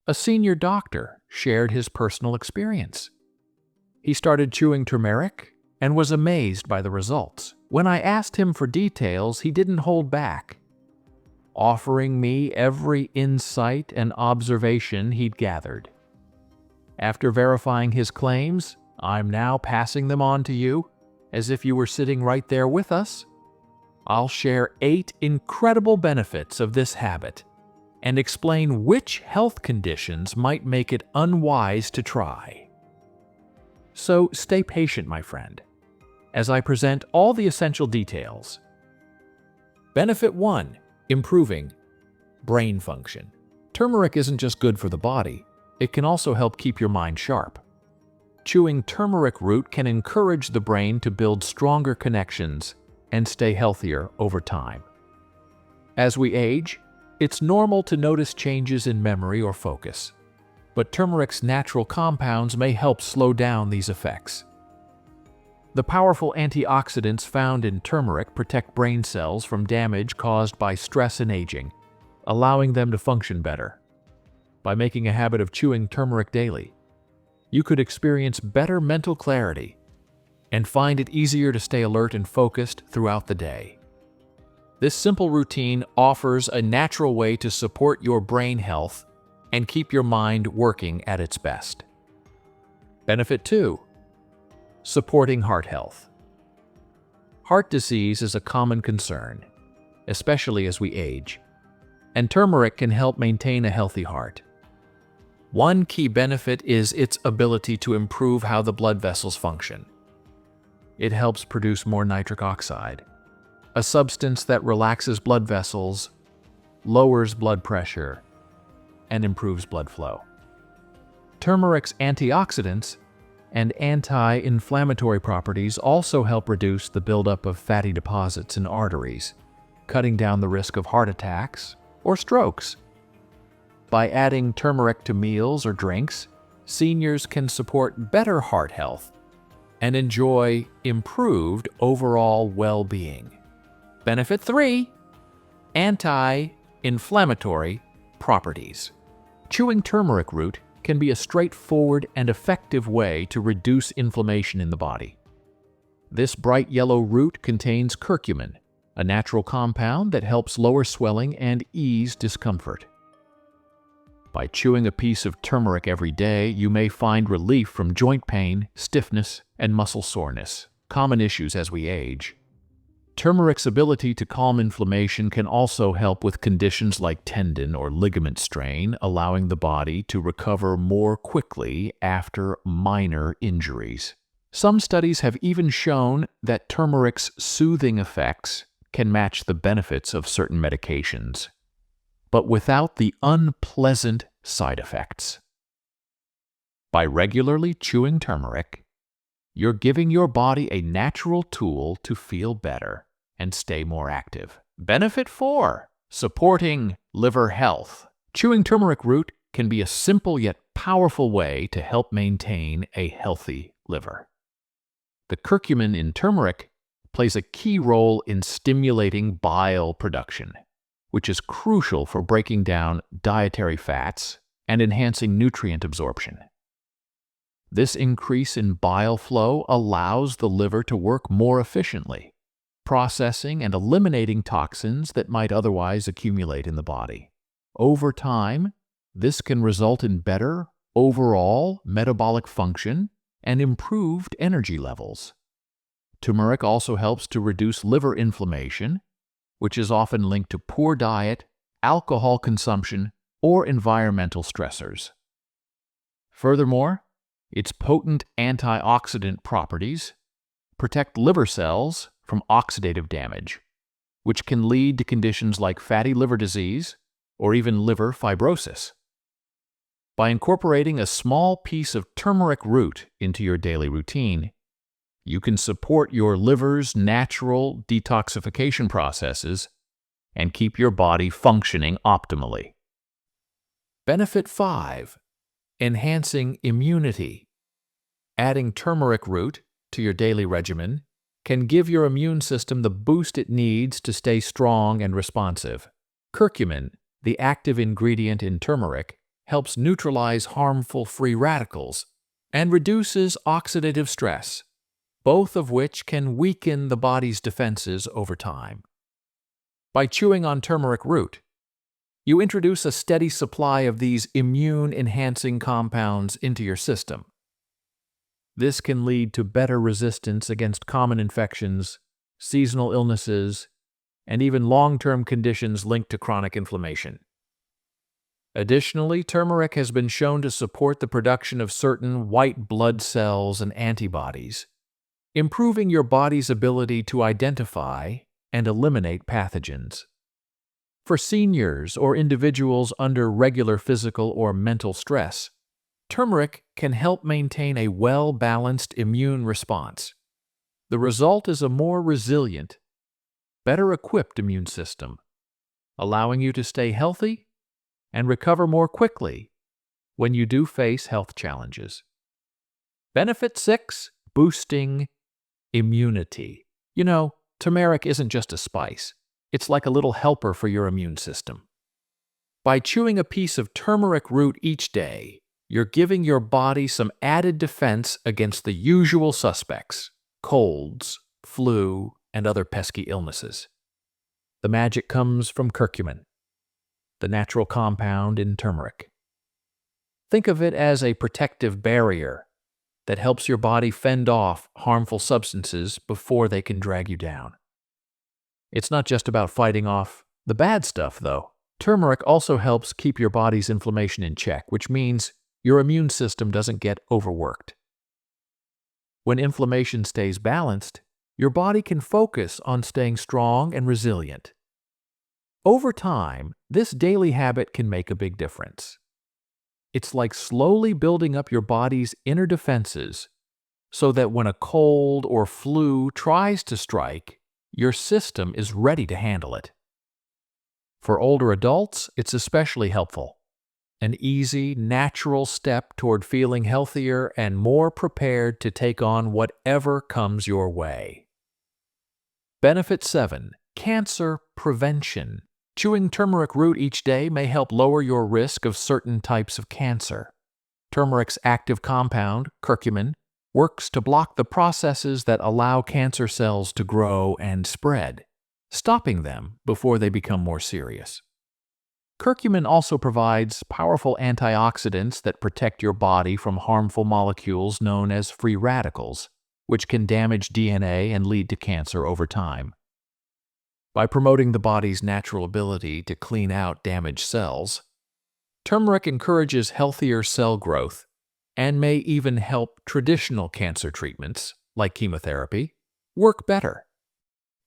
A senior doctor shared his personal experience. He started chewing turmeric and was amazed by the results. When I asked him for details, he didn't hold back, offering me every insight and observation he'd gathered. After verifying his claims, I'm now passing them on to you, as if you were sitting right there with us. I'll share 8 incredible benefits of this habit and explain which health conditions might make it unwise to try. So stay patient, my friend, as I present all the essential details. Benefit 1. Improving brain function. Turmeric isn't just good for the body, it can also help keep your mind sharp. Chewing turmeric root can encourage the brain to build stronger connections and stay healthier over time. As we age, it's normal to notice changes in memory or focus, but turmeric's natural compounds may help slow down these effects. The powerful antioxidants found in turmeric protect brain cells from damage caused by stress and aging, allowing them to function better. By making a habit of chewing turmeric daily, you could experience better mental clarity and find it easier to stay alert and focused throughout the day. This simple routine offers a natural way to support your brain health and keep your mind working at its best. Benefit 2. Supporting heart health. Heart disease is a common concern, especially as we age, and turmeric can help maintain a healthy heart. One key benefit is its ability to improve how the blood vessels function. It helps produce more nitric oxide, a substance that relaxes blood vessels, lowers blood pressure, and improves blood flow. Turmeric's antioxidants and anti-inflammatory properties also help reduce the buildup of fatty deposits in arteries, cutting down the risk of heart attacks or strokes. By adding turmeric to meals or drinks, seniors can support better heart health and enjoy improved overall well-being. Benefit 3. Anti-inflammatory properties. Chewing turmeric root can be a straightforward and effective way to reduce inflammation in the body. This bright yellow root contains curcumin, a natural compound that helps lower swelling and ease discomfort. By chewing a piece of turmeric every day, you may find relief from joint pain, stiffness, and muscle soreness, common issues as we age. Turmeric's ability to calm inflammation can also help with conditions like tendon or ligament strain, allowing the body to recover more quickly after minor injuries. Some studies have even shown that turmeric's soothing effects can match the benefits of certain medications, but without the unpleasant side effects. By regularly chewing turmeric, you're giving your body a natural tool to feel better and stay more active. Benefit 4. Supporting liver health. Chewing turmeric root can be a simple yet powerful way to help maintain a healthy liver. The curcumin in turmeric plays a key role in stimulating bile production, which is crucial for breaking down dietary fats and enhancing nutrient absorption. This increase in bile flow allows the liver to work more efficiently, processing and eliminating toxins that might otherwise accumulate in the body. Over time, this can result in better overall metabolic function and improved energy levels. Turmeric also helps to reduce liver inflammation, which is often linked to poor diet, alcohol consumption, or environmental stressors. Furthermore, its potent antioxidant properties protect liver cells from oxidative damage, which can lead to conditions like fatty liver disease or even liver fibrosis. By incorporating a small piece of turmeric root into your daily routine, you can support your liver's natural detoxification processes and keep your body functioning optimally. Benefit 5. Enhancing immunity. Adding turmeric root to your daily regimen can give your immune system the boost it needs to stay strong and responsive. Curcumin, the active ingredient in turmeric, helps neutralize harmful free radicals and reduces oxidative stress, both of which can weaken the body's defenses over time. By chewing on turmeric root, you introduce a steady supply of these immune-enhancing compounds into your system. This can lead to better resistance against common infections, seasonal illnesses, and even long-term conditions linked to chronic inflammation. Additionally, turmeric has been shown to support the production of certain white blood cells and antibodies, improving your body's ability to identify and eliminate pathogens. For seniors or individuals under regular physical or mental stress, turmeric can help maintain a well-balanced immune response. The result is a more resilient, better-equipped immune system, allowing you to stay healthy and recover more quickly when you do face health challenges. Benefit 6: boosting immunity. You know, turmeric isn't just a spice. It's like a little helper for your immune system. By chewing a piece of turmeric root each day, you're giving your body some added defense against the usual suspects: colds, flu, and other pesky illnesses. The magic comes from curcumin, the natural compound in turmeric. Think of it as a protective barrier that helps your body fend off harmful substances before they can drag you down. It's not just about fighting off the bad stuff, though. Turmeric also helps keep your body's inflammation in check, which means your immune system doesn't get overworked. When inflammation stays balanced, your body can focus on staying strong and resilient. Over time, this daily habit can make a big difference. It's like slowly building up your body's inner defenses so that when a cold or flu tries to strike, your system is ready to handle it. For older adults, it's especially helpful. An easy, natural step toward feeling healthier and more prepared to take on whatever comes your way. Benefit 7: cancer prevention. Chewing turmeric root each day may help lower your risk of certain types of cancer. Turmeric's active compound, curcumin, works to block the processes that allow cancer cells to grow and spread, stopping them before they become more serious. Curcumin also provides powerful antioxidants that protect your body from harmful molecules known as free radicals, which can damage DNA and lead to cancer over time. By promoting the body's natural ability to clean out damaged cells, turmeric encourages healthier cell growth and may even help traditional cancer treatments, like chemotherapy, work better.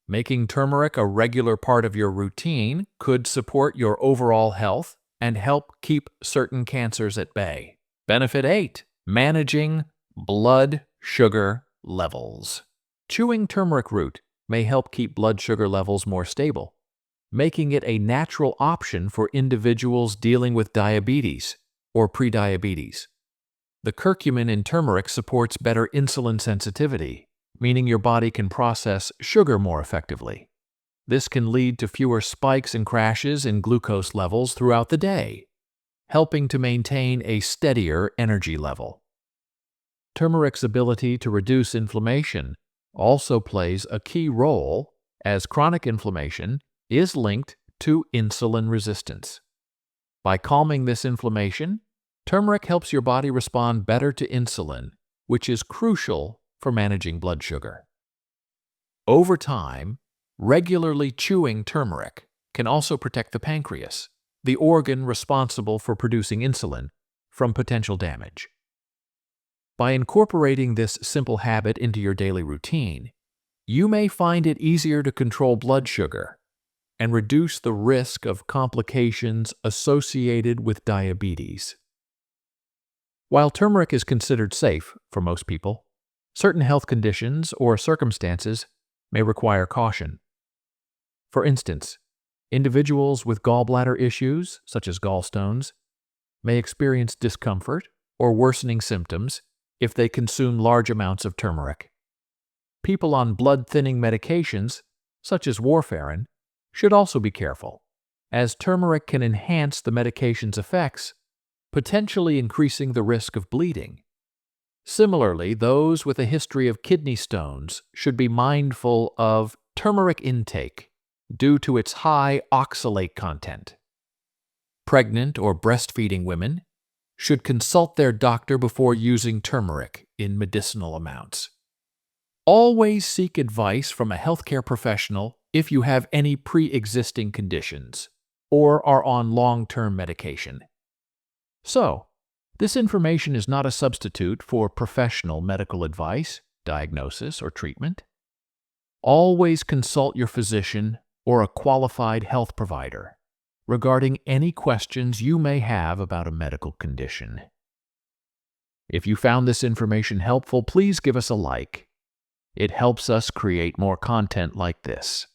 Making turmeric a regular part of your routine could support your overall health and help keep certain cancers at bay. Benefit 8: managing blood sugar levels. Chewing turmeric root may help keep blood sugar levels more stable, making it a natural option for individuals dealing with diabetes or prediabetes. The curcumin in turmeric supports better insulin sensitivity, meaning your body can process sugar more effectively. This can lead to fewer spikes and crashes in glucose levels throughout the day, helping to maintain a steadier energy level. Turmeric's ability to reduce inflammation also plays a key role, as chronic inflammation is linked to insulin resistance. By calming this inflammation, turmeric helps your body respond better to insulin, which is crucial for managing blood sugar. Over time, regularly chewing turmeric can also protect the pancreas, the organ responsible for producing insulin, from potential damage. By incorporating this simple habit into your daily routine, you may find it easier to control blood sugar and reduce the risk of complications associated with diabetes. While turmeric is considered safe for most people, certain health conditions or circumstances may require caution. For instance, individuals with gallbladder issues, such as gallstones, may experience discomfort or worsening symptoms if they consume large amounts of turmeric. People on blood-thinning medications, such as warfarin, should also be careful, as turmeric can enhance the medication's effects potentially increasing the risk of bleeding. Similarly, those with a history of kidney stones should be mindful of turmeric intake due to its high oxalate content. Pregnant or breastfeeding women should consult their doctor before using turmeric in medicinal amounts. Always seek advice from a healthcare professional if you have any pre-existing conditions or are on long-term medication. So, this information is not a substitute for professional medical advice, diagnosis, or treatment. Always consult your physician or a qualified health provider regarding any questions you may have about a medical condition. If you found this information helpful, please give us a like. It helps us create more content like this.